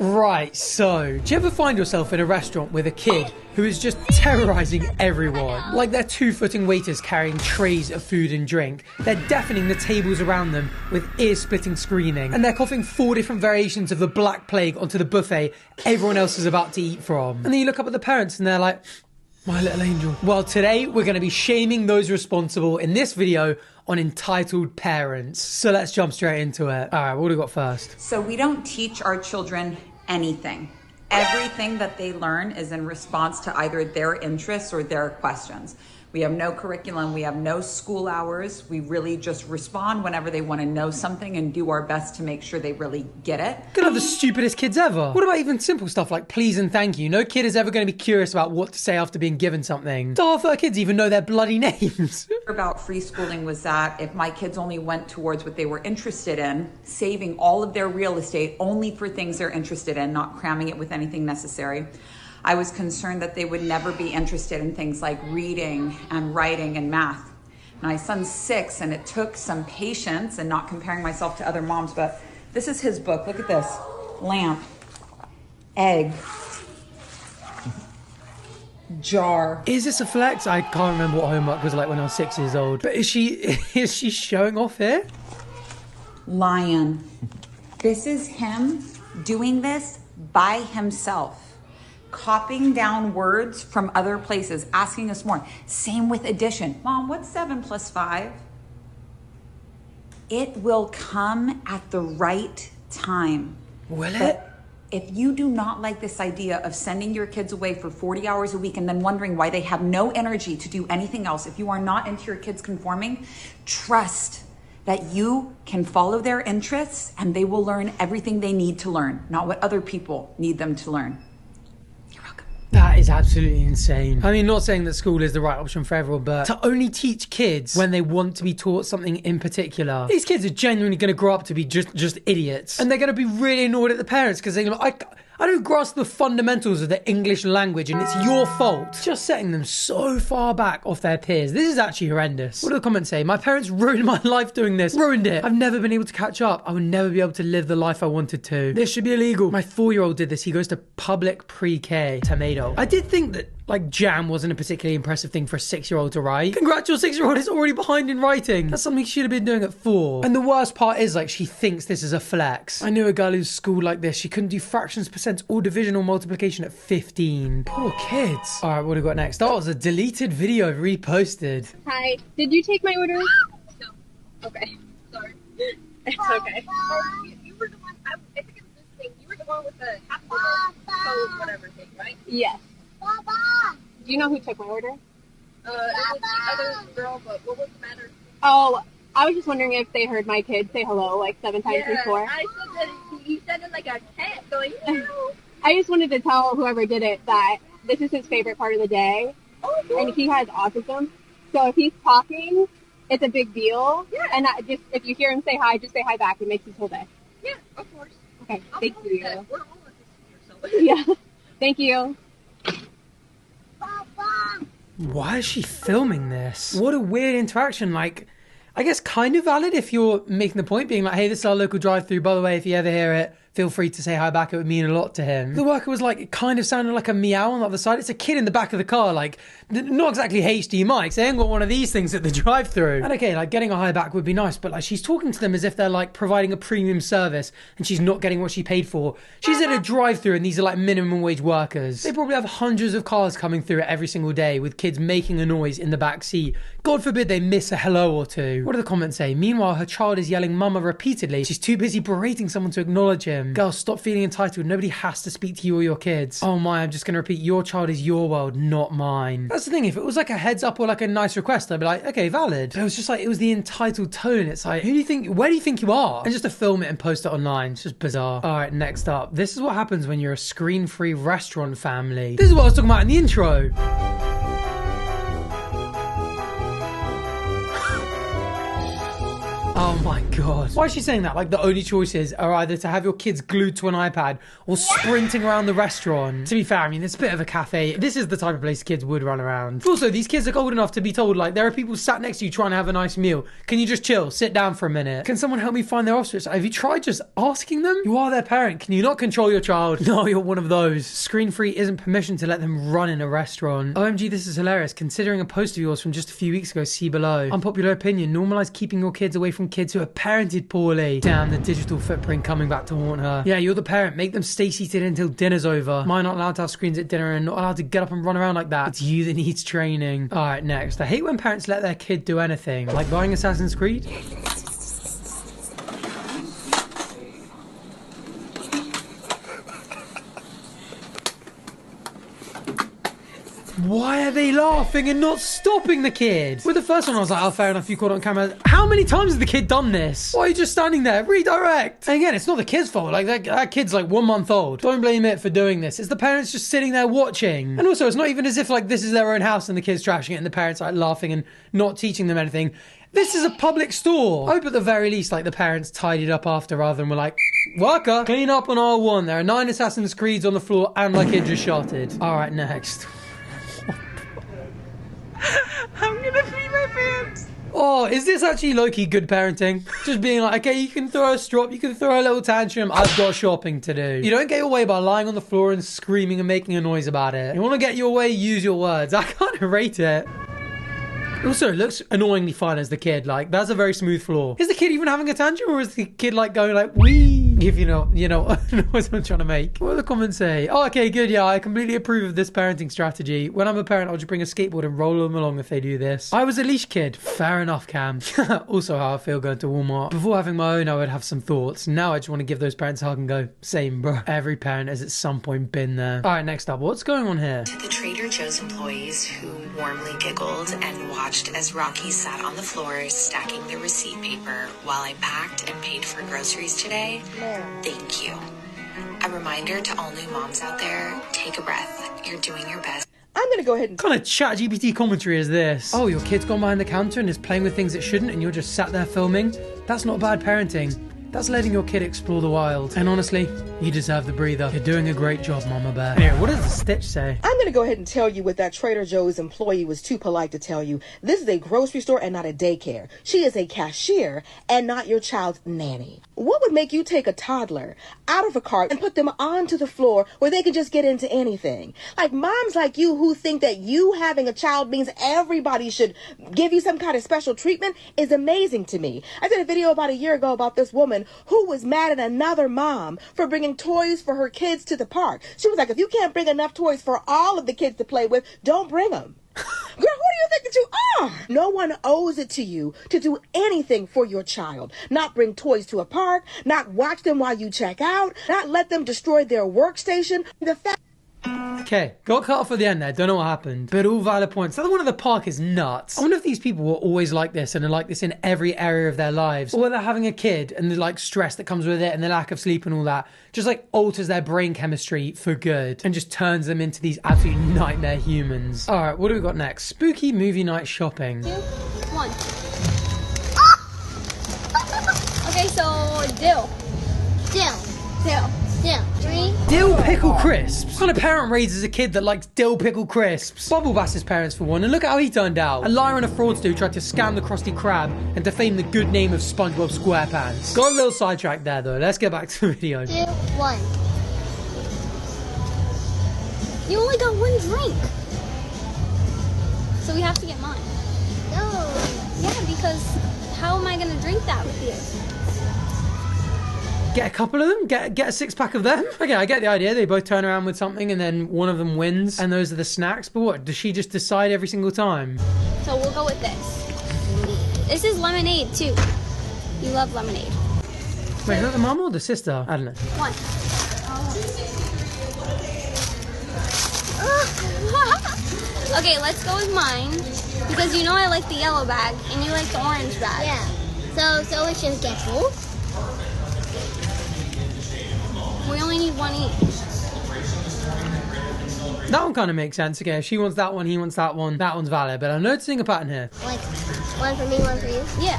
Right, so, do you ever find yourself in a restaurant with a kid who is just terrorizing everyone? Like they're two-footing waiters carrying trays of food and drink. They're deafening the tables around them with ear-splitting screaming. And they're coughing 4 different variations of the Black Plague onto the buffet everyone else is about to eat from. And then you look up at the parents and they're like, my little angel. Well, today we're going to be shaming those responsible in this video on entitled parents. So let's jump straight into it. All right, what do we got first? So we don't teach our children anything. Everything that they learn is in response to either their interests or their questions. We have no curriculum, we have no school hours. We really just respond whenever they want to know something and do our best to make sure they really get it. Gonna have the stupidest kids ever. What about even simple stuff like please and thank you? No kid is ever going to be curious about what to say after being given something. Half our kids even know their bloody names. About free schooling was that if my kids only went towards what they were interested in, saving all of their real estate only for things they're interested in, not cramming it with anything necessary, I was concerned that they would never be interested in things like reading and writing and math. My son's 6 and it took some patience and not comparing myself to other moms, but this is his book. Look at this. Lamp, egg, jar. Is this a flex? I can't remember what homework was like when I was 6 years old. But is she showing off here? Lion. This is him doing this by himself. Copying down words from other places, asking us more. Same with addition. Mom, what's 7 plus 5? It will come at the right time. Will it? But if you do not like this idea of sending your kids away for 40 hours a week and then wondering why they have no energy to do anything else, if you are not into your kids conforming, trust that you can follow their interests and they will learn everything they need to learn, not what other people need them to learn. That is absolutely insane. I mean, not saying that school is the right option for everyone, but to only teach kids when they want to be taught something in particular, these kids are genuinely going to grow up to be just idiots. And they're going to be really annoyed at the parents because they're like, I don't grasp the fundamentals of the English language and it's your fault. Just setting them so far back off their peers. This is actually horrendous. What do the comments say? My parents ruined my life doing this. Ruined it. I've never been able to catch up. I will never be able to live the life I wanted to. This should be illegal. My 4-year-old did this. He goes to public pre-K. Tomato. I did think that like jam wasn't a particularly impressive thing for a 6-year-old to write. Congrats, your 6-year-old is already behind in writing. That's something she should have been doing at 4. And the worst part is like she thinks this is a flex. I knew a girl who's schooled like this. She couldn't do fractions, percents, or division or multiplication at 15. Poor kids. All right, what do we got next? That was a deleted video reposted. Hi, did you take my order? No. Okay, sorry. It's okay. You were the one, I think it was this thing. You were the one with the half code whatever thing, right? Yes. Do you know who took my order? It was the other girl, but what was the matter? Oh, I was just wondering if they heard my kid say hello like 7 times before. I said that you said it like a cat going, no. I just wanted to tell whoever did it that this is his favorite part of the day. Oh, cool. And he has autism. So if he's talking, it's a big deal. Yeah. And just if you hear him say hi, just say hi back. It makes his whole day. Yeah, of course. Okay, thank you. We're all autistic here, so. Yeah, thank you. Why is she filming this? What a weird interaction. Like, I guess kind of valid if you're making the point, being like, hey, this is our local drive-thru. By the way, if you ever hear it, feel free to say hi back. It would mean a lot to him. The worker was like, it kind of sounded like a meow on the other side. It's a kid in the back of the car, like, not exactly HD mics. They ain't got one of these things at the drive-thru. And okay, like getting a hi back would be nice, but like she's talking to them as if they're like providing a premium service and she's not getting what she paid for. She's at a drive-thru and these are like minimum wage workers. They probably have hundreds of cars coming through it every single day with kids making a noise in the back seat. God forbid they miss a hello or two. What do the comments say? Meanwhile, her child is yelling mama repeatedly. She's too busy berating someone to acknowledge him. Girl, stop feeling entitled. Nobody has to speak to you or your kids. Oh my, I'm just gonna repeat, your child is your world, not mine. That's the thing, if it was like a heads up or like a nice request, I'd be like, okay, valid. But it was just like, it was the entitled tone. It's like, where do you think you are? And just to film it and post it online, it's just bizarre. All right, next up. This is what happens when you're a screen-free restaurant family. This is what I was talking about in the intro. Oh my God. Why is she saying that? Like the only choices are either to have your kids glued to an iPad or sprinting around the restaurant. To be fair, I mean, it's a bit of a cafe. This is the type of place kids would run around. Also, these kids are old enough to be told, like, there are people sat next to you trying to have a nice meal. Can you just chill? Sit down for a minute. Can someone help me find their offspring? Have you tried just asking them? You are their parent. Can you not control your child? No, you're one of those. Screen-free isn't permission to let them run in a restaurant. OMG, this is hilarious. Considering a post of yours from just a few weeks ago, see below. Unpopular opinion, normalize keeping your kids away from kids who are parented poorly. Damn, the digital footprint coming back to haunt her. Yeah, you're the parent. Make them stay seated until dinner's over. Mine not allowed to have screens at dinner and not allowed to get up and run around like that. It's you that needs training. Alright, next. I hate when parents let their kid do anything. Like buying Assassin's Creed. Why are they laughing and not stopping the kid? With the first one, I was like, oh, fair enough, you caught it on camera. How many times has the kid done this? Why are you just standing there? Redirect. And again, it's not the kid's fault. Like, that kid's like 1 month old. Don't blame it for doing this. It's the parents just sitting there watching. And also, it's not even as if like this is their own house and the kid's trashing it and the parents like laughing and not teaching them anything. This is a public store. I hope at the very least, like, the parents tidied up after rather than were like, worker, clean up on R1. There are 9 Assassin's Creeds on the floor and my kid just shotted. All right, next. I'm gonna pee my pants. Oh, is this actually low-key good parenting? Just being like, okay, you can throw a strop, you can throw a little tantrum, I've got shopping to do. You don't get your way by lying on the floor and screaming and making a noise about it. You want to get your way, use your words. I can't rate it. Also, it looks annoyingly fun as the kid. Like, that's a very smooth floor. Is the kid even having a tantrum, or is the kid like going like, wee? If you know what I'm trying to make. What do the comments say? Oh, okay, good. Yeah, I completely approve of this parenting strategy. When I'm a parent, I'll just bring a skateboard and roll them along if they do this. I was a leash kid. Fair enough, Cam. Also, how I feel going to Walmart. Before having my own, I would have some thoughts. Now I just want to give those parents a hug and go, same, bro. Every parent has at some point been there. All right, next up. What's going on here? To the Trader Joe's employees who warmly giggled and watched as Rocky sat on the floor stacking the receipt paper while I packed and paid for groceries today, thank you. A reminder to all new moms out there, take a breath. You're doing your best. I'm gonna go ahead and... What kind of ChatGPT commentary is this? Oh, your kid's gone behind the counter and is playing with things it shouldn't and you're just sat there filming? That's not bad parenting. That's letting your kid explore the wild. And honestly, you deserve the breather. You're doing a great job, Mama Bear. Anyway, what does the stitch say? I'm gonna go ahead and tell you what that Trader Joe's employee was too polite to tell you. This is a grocery store and not a daycare. She is a cashier and not your child's nanny. What would make you take a toddler out of a cart and put them onto the floor where they can just get into anything? Like moms like you who think that you having a child means everybody should give you some kind of special treatment is amazing to me. I did a video about a year ago about this woman who was mad at another mom for bringing toys for her kids to the park. She was like, if you can't bring enough toys for all of the kids to play with, don't bring them. Girl, who do you think that you are? No one owes it to you to do anything for your child. Not bring toys to a park, not watch them while you check out, not let them destroy their workstation. The fact... Okay, got cut off at the end there, don't know what happened, but all valid points. The other one at the park is nuts. I wonder if these people were always like this and are like this in every area of their lives, or they're having a kid and the like stress that comes with it and the lack of sleep and all that just like alters their brain chemistry for good and just turns them into these absolute nightmare humans. All right, what do we got next? Spooky movie night shopping. 2, 1. Okay, so dill. 3. Dill pickle crisps. What kind of parent raises a kid that likes dill pickle crisps? Bubble Bass's parents for one, and look how he turned out. A liar and a fraudster who tried to scam the Krusty Krab and defame the good name of SpongeBob SquarePants. Got a little sidetracked there though. Let's get back to the video. 2, 1. You only got 1 drink. So we have to get mine. No. Yeah, because how am I going to drink that with you? Get a couple of them? Get a 6-pack of them? Okay, I get the idea. They both turn around with something and then one of them wins and those are the snacks. But what, does she just decide every single time? So we'll go with this. This is lemonade too. You love lemonade. Wait, is that the mum or the sister? I don't know. 1. Okay, let's go with mine. Because you know I like the yellow bag and you like the orange bag. Yeah. So let's just get both. We only need 1 each. That one kind of makes sense. Okay, if she wants that one, he wants that one. That one's valid, but I'm noticing a pattern here. Like, 1 for me, 1 for you? Yeah.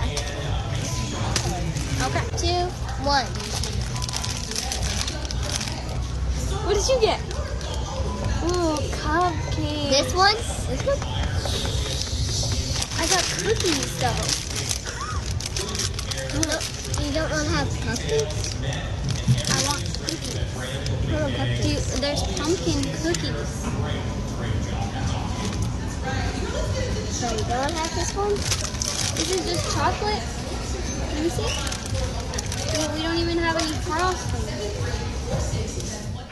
Okay. 2, 1. What did you get? Ooh, cupcake. This one? This one? I got cookies though. No, you don't want to have cupcakes? I want cookies. Dude, there's pumpkin cookies. So you don't have this one? This is just chocolate. Let me see. We don't even have any frosting.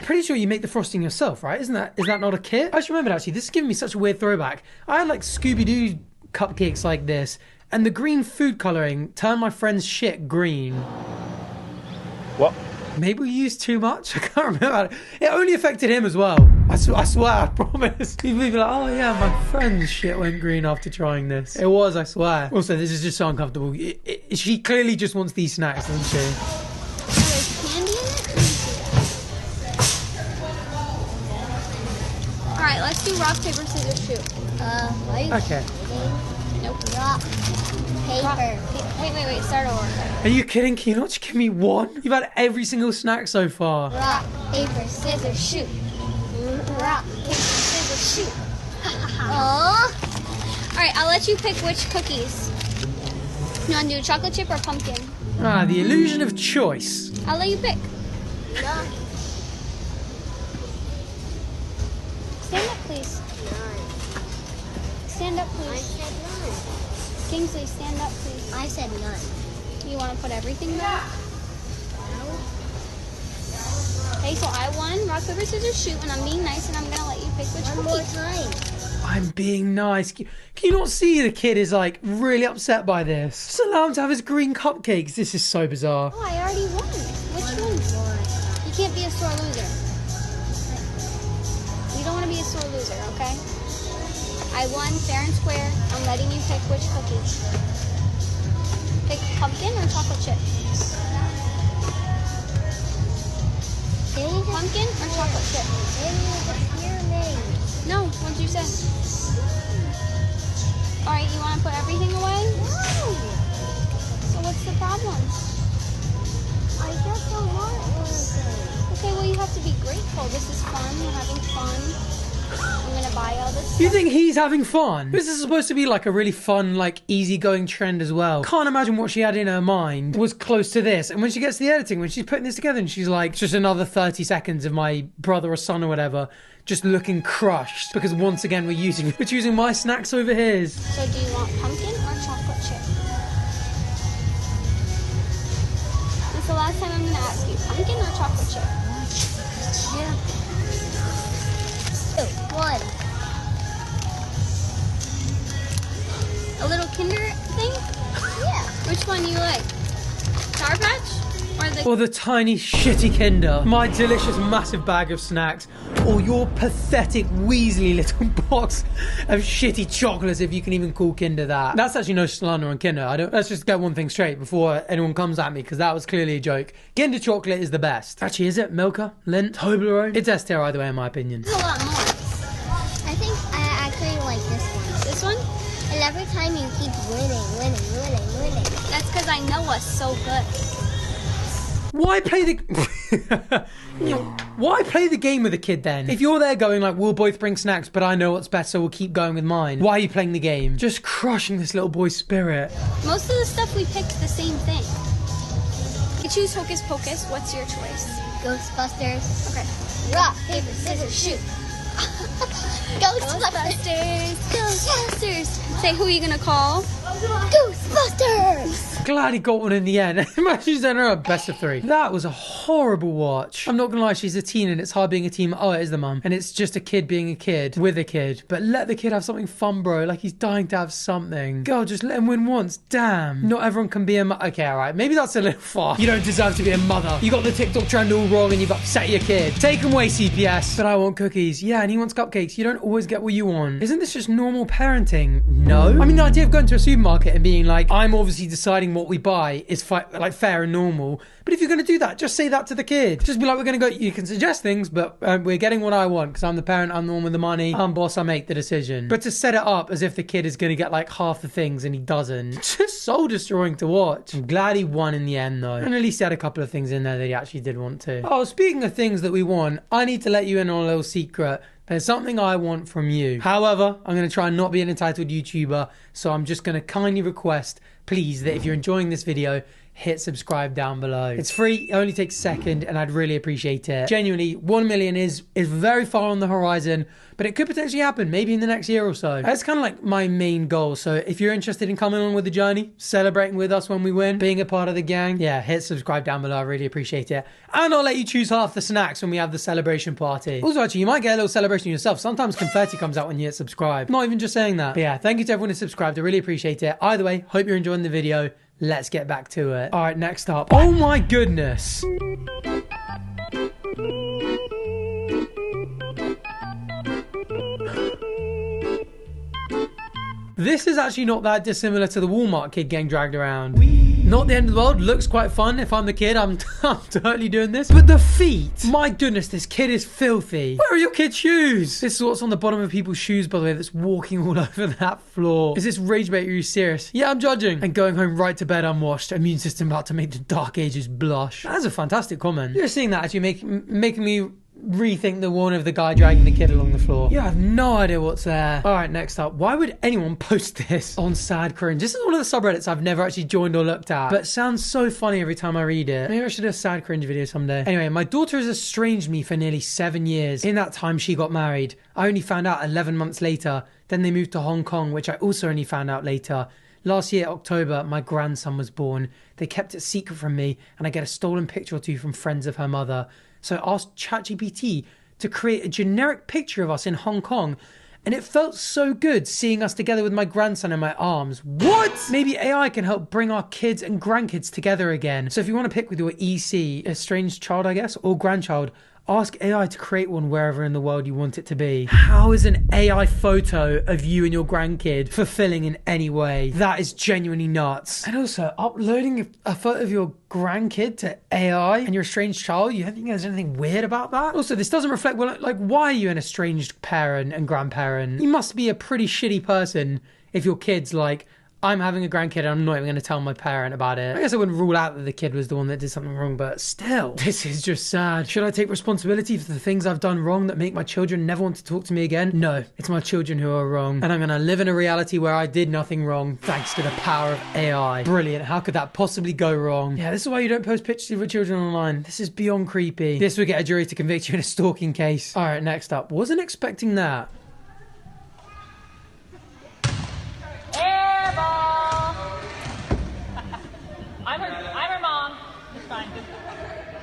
Pretty sure you make the frosting yourself, right? Is that not a kit? I just remembered actually, this is giving me such a weird throwback. I had like Scooby-Doo cupcakes like this, and the green food colouring turned my friend's shit green. What? Maybe we used too much? I can't remember. It only affected him as well. I swear, I promise. People be like, oh yeah, my friend's shit went green after trying this. It was, I swear. Also, this is just so uncomfortable. She clearly just wants these snacks, doesn't she? There's candy in it? Alright, let's do rock, paper, scissors, shoot. Right? Okay. Nope. Rock, paper. Wait, start over. Are you kidding? Can you not just give me one? You've had every single snack so far. Rock, paper, scissors, shoot. Rock, paper, scissors, shoot. Aww. Alright, I'll let you pick which cookies. You want to do chocolate chip or pumpkin? Ah, the illusion of choice. I'll let you pick. No. Stand up, please. Stand up, I please. said none. Kingsley, stand up, please. I said none. You want to put everything back? Okay, so I won rock, paper, scissors, shoot, and I'm being nice, and I'm going to let you pick which One more cookie. time. I'm being nice. Can you not see the kid is like really upset by this? Just allow him to have his green cupcakes. This is so bizarre. Oh, I already won. Which one? You can't be a sore loser. You don't want to be a sore loser, okay? I won fair and square. I'm letting you pick which cookie. Pick pumpkin or chocolate chip? Pumpkin or chocolate chip? No, what'd you say? Alright, you want to put everything away? No. So what's the problem? I just don't want anything. Okay, well you have to be grateful. This is fun. We're having fun. I'm gonna buy all this stuff. You think he's having fun? This is supposed to be like a really fun, like easygoing trend as well. Can't imagine what she had in her mind was close to this. And when she gets to the editing, when she's putting this together and she's like, just another 30 seconds of my brother or son or whatever, just looking crushed because once again we're choosing my snacks over his. So do you want pumpkin or chocolate chip? This is the last time I'm gonna ask you. Pumpkin or chocolate chip? Yeah. 2, 1. A little Kinder thing? Yeah. Which one do you like? Sour Patch? Or the tiny shitty Kinder, my delicious massive bag of snacks, or your pathetic Weasley little box of shitty chocolates, if you can even call Kinder that. That's actually no slander on Kinder. Let's just get one thing straight before anyone comes at me, because that was clearly a joke. Kinder chocolate is the best. Actually, is it? Milka? Lindt? Toblerone? It's S tier either way in my opinion. There's a lot more. I think I actually like this one. This one? And every time you keep winning. That's because I know us so good. Why play the Why play the game with a kid then? If you're there going like, we'll both bring snacks, but I know what's best, so we'll keep going with mine. Why are you playing the game? Just crushing this little boy's spirit. Most of the stuff we picked the same thing. You choose Hocus Pocus. What's your choice? Ghostbusters. Okay. Rock, paper, scissors, shoot. Ghostbusters. Ghostbusters. Say, who are you gonna call? Ghostbusters. Glad he got one in the end. Imagine she's done her a best of 3. That was a horrible watch. I'm not gonna lie, she's a teen and it's hard being a teen. Oh, it is the mum. And it's just a kid being a kid with a kid. But let the kid have something fun, bro. Like he's dying to have something. Girl, just let him win once. Damn. Not everyone can be a mother. Okay, alright. Maybe that's a little far. You don't deserve to be a mother. You got the TikTok trend all wrong and you've upset your kid. Take him away, CPS. But I want cookies. Yeah, and he wants cupcakes. You don't always get what you want. Isn't this just normal parenting? No. I mean, the idea of going to a supermarket and being like, I'm obviously deciding what we buy is like fair and normal. But if you're going to do that, just say that to the kid. Just be like, we're going to go, you can suggest things, but we're getting what I want because I'm the parent, I'm the one with the money, I'm boss, I make the decision. But to set it up as if the kid is going to get like half the things and he doesn't, just soul destroying to watch. I'm glad he won in the end though. And at least he had a couple of things in there that he actually did want to. Oh, speaking of things that we want, I need to let you in on a little secret. There's something I want from you. However, I'm going to try and not be an entitled YouTuber, so I'm just going to kindly request, please, that if you're enjoying this video, hit subscribe down below. It's free, it only takes a second, and I'd really appreciate it. Genuinely, 1 million is very far on the horizon, but it could potentially happen, maybe in the next year or so. That's kind of like my main goal, so if you're interested in coming on with the journey, celebrating with us when we win, being a part of the gang, yeah, hit subscribe down below, I really appreciate it. And I'll let you choose half the snacks when we have the celebration party. Also, actually, you might get a little celebration yourself. Sometimes confetti comes out when you hit subscribe. Not even just saying that. But yeah, thank you to everyone who subscribed, I really appreciate it. Either way, hope you're enjoying the video. Let's get back to it. All right, next up. Oh my goodness. This is actually not that dissimilar to the Walmart kid getting dragged around. Not the end of the world, looks quite fun. If I'm the kid, I'm totally doing this. But the feet, my goodness, this kid is filthy. Where are your kid's shoes? This is what's on the bottom of people's shoes, by the way, that's walking all over that floor. Is this rage bait? Are you serious? Yeah, I'm judging. And going home right to bed unwashed. Immune system about to make the dark ages blush. That's a fantastic comment. You're seeing that actually making me rethink the one of the guy dragging the kid along the floor. Yeah, I have no idea what's there. All right, next up. Why would anyone post this on Sad Cringe? This is one of the subreddits I've never actually joined or looked at, but it sounds so funny every time I read it. Maybe I should do a Sad Cringe video someday. Anyway, my daughter has estranged me for nearly 7 years. In that time, she got married. I only found out 11 months later. Then they moved to Hong Kong, which I also only found out later. Last year, October, my grandson was born. They kept it secret from me, and I get a stolen picture or two from friends of her mother. So I asked ChatGPT to create a generic picture of us in Hong Kong, and it felt so good seeing us together with my grandson in my arms. What? Maybe AI can help bring our kids and grandkids together again. So if you want to pick with your EC, estranged child, I guess, or grandchild, ask AI to create one wherever in the world you want it to be. How is an AI photo of you and your grandkid fulfilling in any way? That is genuinely nuts. And also, uploading a photo of your grandkid to AI and your estranged child, you don't think there's anything weird about that? Also, this doesn't reflect, well, like, why are you an estranged parent and grandparent? You must be a pretty shitty person if your kid's like, I'm having a grandkid and I'm not even going to tell my parent about it. I guess I wouldn't rule out that the kid was the one that did something wrong, but still, this is just sad. Should I take responsibility for the things I've done wrong that make my children never want to talk to me again? No, it's my children who are wrong. And I'm going to live in a reality where I did nothing wrong thanks to the power of AI. Brilliant. How could that possibly go wrong? Yeah, this is why you don't post pictures of your children online. This is beyond creepy. This would get a jury to convict you in a stalking case. All right, next up. Wasn't expecting that. I'm her mom. It's fine.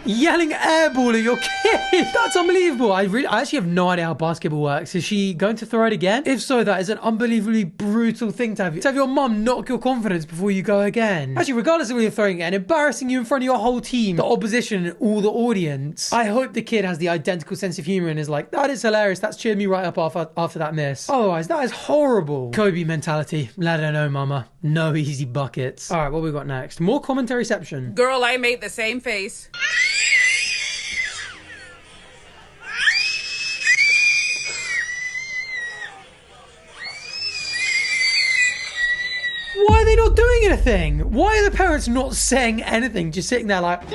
Yelling airball at your kid. That's unbelievable. I actually have no idea how basketball works. Is she going to throw it again? If so, that is an unbelievably brutal thing to have your mum knock your confidence before you go again. Actually, regardless of where you're throwing it and embarrassing you in front of your whole team, the opposition and all the audience, I hope the kid has the identical sense of humor and is like, that is hilarious. That's cheered me right up after that miss. Otherwise, that is horrible. Kobe mentality. Let her know, mama. No easy buckets. All right, what we got next? More commentary-ception. Girl, I made the same face. Why are they not doing anything? Why are the parents not saying anything? Just sitting there like,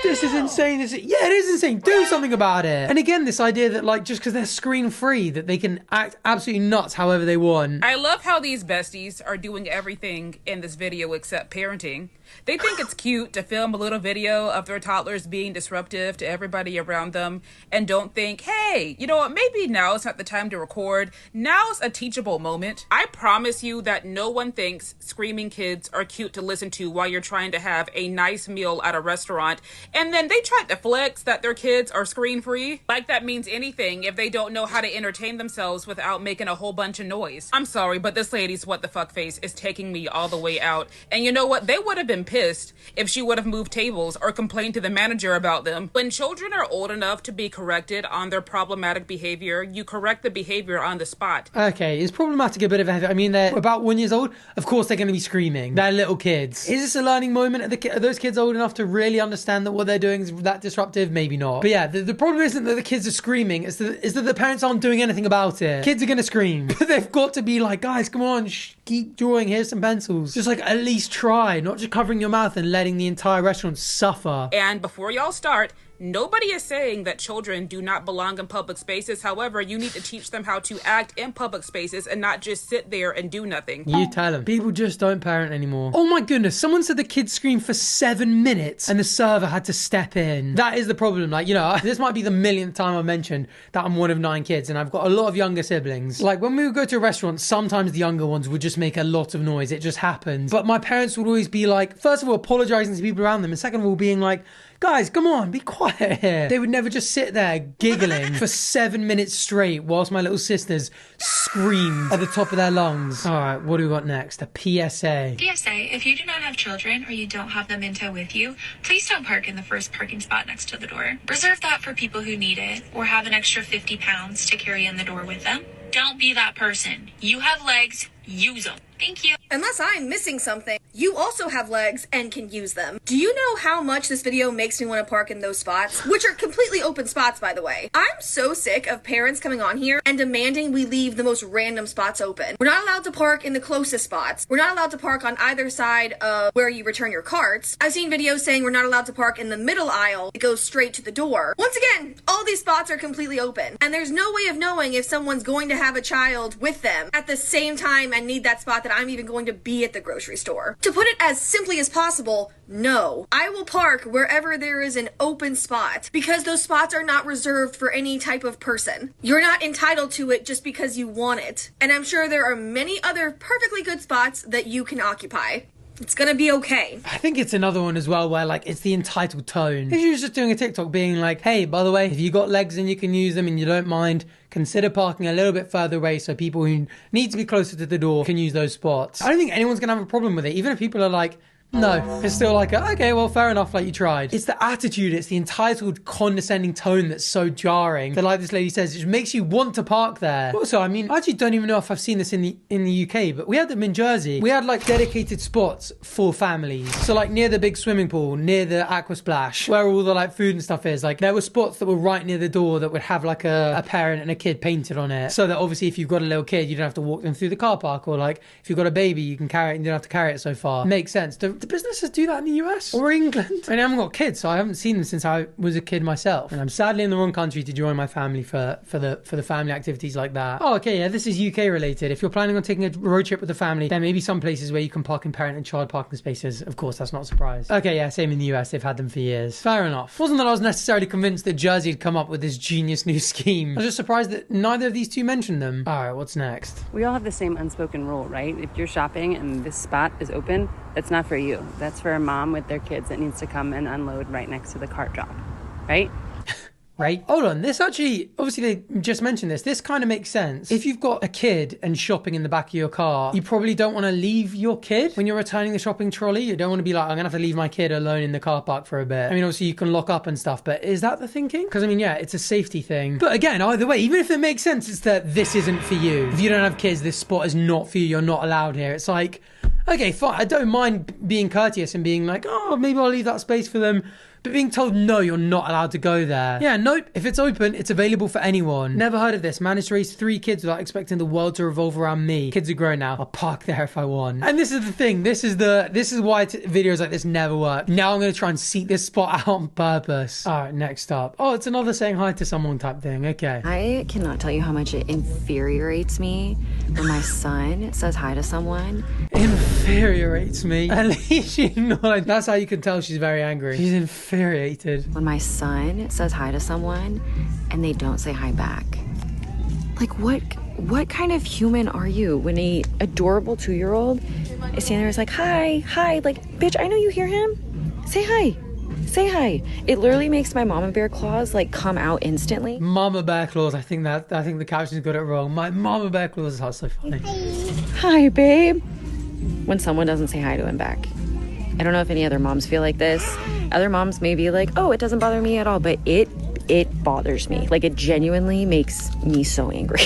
this is insane. Yeah, it is insane. Do something about it. And again, this idea that like, just because they're screen free, that they can act absolutely nuts however they want. I love how these besties are doing everything in this video except parenting. They think it's cute to film a little video of their toddlers being disruptive to everybody around them and don't think, hey, you know what, maybe now's not the time to record. Now's a teachable moment. I promise you that no one thinks screaming kids are cute to listen to while you're trying to have a nice meal at a restaurant, and then they try to flex that their kids are screen free. Like that means anything if they don't know how to entertain themselves without making a whole bunch of noise. I'm sorry, but this lady's what the fuck face is taking me all the way out. And you know what? They would have been been pissed if she would have moved tables or complained to the manager about them. When children are old enough to be corrected on their problematic behavior, you correct the behavior on the spot. Okay, it's problematic a bit of effort. I mean, they're about 1 year old. Of course, they're going to be screaming. They're little kids. Is this a learning moment? Are those kids old enough to really understand that what they're doing is that disruptive? Maybe not. But yeah, the problem isn't that the kids are screaming. It's that the parents aren't doing anything about it. Kids are going to scream. But they've got to be like, guys, come on, keep drawing. Here's some pencils. Just like at least try, not just covering your mouth and letting the entire restaurant suffer. And before y'all start, nobody is saying that children do not belong in public spaces. However, you need to teach them how to act in public spaces and not just sit there and do nothing. You tell them. People just don't parent anymore. Oh my goodness, someone said the kids screamed for 7 minutes and the server had to step in. That is the problem. Like, you know, this might be the millionth time I've mentioned that I'm one of 9 kids and I've got a lot of younger siblings. Like when we would go to a restaurant, sometimes the younger ones would just make a lot of noise. It just happens. But my parents would always be like, first of all, apologizing to people around them, and second of all, being like, guys, come on, be quiet here. They would never just sit there giggling for 7 minutes straight whilst my little sisters screamed at the top of their lungs. All right, what do we got next? A PSA. PSA, if you do not have children or you don't have them in tow with you, please don't park in the first parking spot next to the door. Reserve that for people who need it or have an extra 50 pounds to carry in the door with them. Don't be that person. You have legs, use them. Thank you. Unless I'm missing something, you also have legs and can use them. Do you know how much this video makes me want to park in those spots? Which are completely open spots, by the way. I'm so sick of parents coming on here and demanding we leave the most random spots open. We're not allowed to park in the closest spots. We're not allowed to park on either side of where you return your carts. I've seen videos saying we're not allowed to park in the middle aisle. It goes straight to the door. Once again, all these spots are completely open. And there's no way of knowing if someone's going to have a child with them at the same time and need that spot that I'm even going to be at the grocery store. To put it as simply as possible, no. I will park wherever there is an open spot because those spots are not reserved for any type of person. You're not entitled to it just because you want it. And I'm sure there are many other perfectly good spots that you can occupy. It's gonna be okay. I think it's another one as well where like it's the entitled tone. If you're just doing a TikTok being like, hey, by the way, if you got legs and you can use them and you don't mind, consider parking a little bit further away so people who need to be closer to the door can use those spots. I don't think anyone's gonna have a problem with it, even if people are like, no, it's still like, okay, well, fair enough, like you tried. It's the attitude, it's the entitled, condescending tone that's so jarring that, like this lady says, it makes you want to park there. Also, I mean, I actually don't even know if I've seen this in the UK, but we had them in Jersey. We had like dedicated spots for families. So like near the big swimming pool, near the aqua splash, where all the like food and stuff is, like there were spots that were right near the door that would have like a parent and a kid painted on it. So that obviously if you've got a little kid, you don't have to walk them through the car park, or like if you've got a baby, you can carry it and you don't have to carry it so far. Makes sense. Do businesses do that in the US or England? I mean, I haven't got kids, so I haven't seen them since I was a kid myself, and I'm sadly in the wrong country to join my family for the family activities like that. Oh, okay, yeah, this is UK related. If you're planning on taking a road trip with the family, there may be some places where you can park in parent and child parking spaces. Of course, that's not a surprise. Okay, yeah, same in the US. They've had them for years. Fair enough. Wasn't that I was necessarily convinced that Jersey had come up with this genius new scheme. I was just surprised that neither of these two mentioned them. All right, what's next? We all have the same unspoken rule, right? If you're shopping and this spot is open, that's not for you. That's for a mom with their kids that needs to come and unload right next to the cart drop, right? Right? Hold on, this actually, obviously they just mentioned this kind of makes sense. If you've got a kid and shopping in the back of your car, you probably don't want to leave your kid when you're returning the shopping trolley. You don't want to be like, I'm going to have to leave my kid alone in the car park for a bit. I mean, obviously you can lock up and stuff, but is that the thinking? Because I mean, yeah, it's a safety thing. But again, either way, even if it makes sense, it's that this isn't for you. If you don't have kids, this spot is not for you. You're not allowed here. It's like, okay, fine. I don't mind being courteous and being like, oh, maybe I'll leave that space for them. But being told, no, you're not allowed to go there. Yeah, nope. If it's open, it's available for anyone. Never heard of this. Managed to raise 3 kids without expecting the world to revolve around me. Kids are grown now. I'll park there if I want. And this is the thing. This is why videos like this never work. Now I'm going to try and seek this spot out on purpose. All right, next up. Oh, it's another saying hi to someone type thing. Okay. I cannot tell you how much it infuriates me when my son says hi to someone. Infuriates me. At least you know, like, that's how you can tell she's very angry. She's infuriated. When my son says hi to someone and they don't say hi back. Like, what kind of human are you when a adorable 2-year-old is standing there, is like, hi, like, bitch, I know you hear him. Say hi. Say hi. It literally makes my mama bear claws like come out instantly. Mama bear claws. I think the caption's got it wrong. My mama bear claws is so funny. Hi, babe. When someone doesn't say hi to him back. I don't know if any other moms feel like this. Other moms may be like, oh, it doesn't bother me at all, but it bothers me. Like, it genuinely makes me so angry.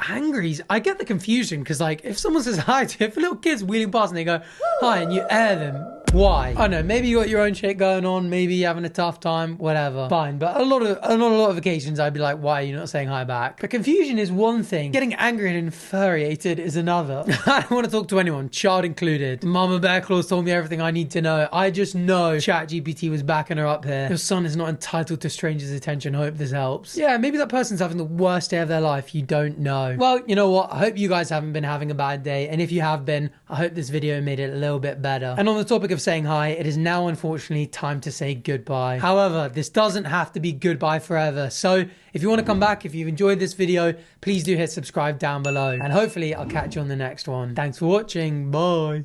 Angry? I get the confusion, because like, if someone says hi to you, if a little kid's wheeling past and they go, hi, and you air them, why? I don't know, maybe you got your own shit going on, maybe you're having a tough time, whatever. Fine, but on a lot of occasions I'd be like, why are you not saying hi back? But confusion is one thing, getting angry and infuriated is another. I don't want to talk to anyone, child included. Mama Bear Claws told me everything I need to know. I just know ChatGPT was backing her up here. Your son is not entitled to strangers' attention. Hope this helps. Yeah, maybe that person's having the worst day of their life. You don't know. Well, you know what? I hope you guys haven't been having a bad day. And if you have been, I hope this video made it a little bit better. And on the topic of saying hi, it is now unfortunately time to say goodbye. However, this doesn't have to be goodbye forever. So if you want to come back, if you've enjoyed this video, please do hit subscribe down below. And hopefully I'll catch you on the next one. Thanks for watching. Bye.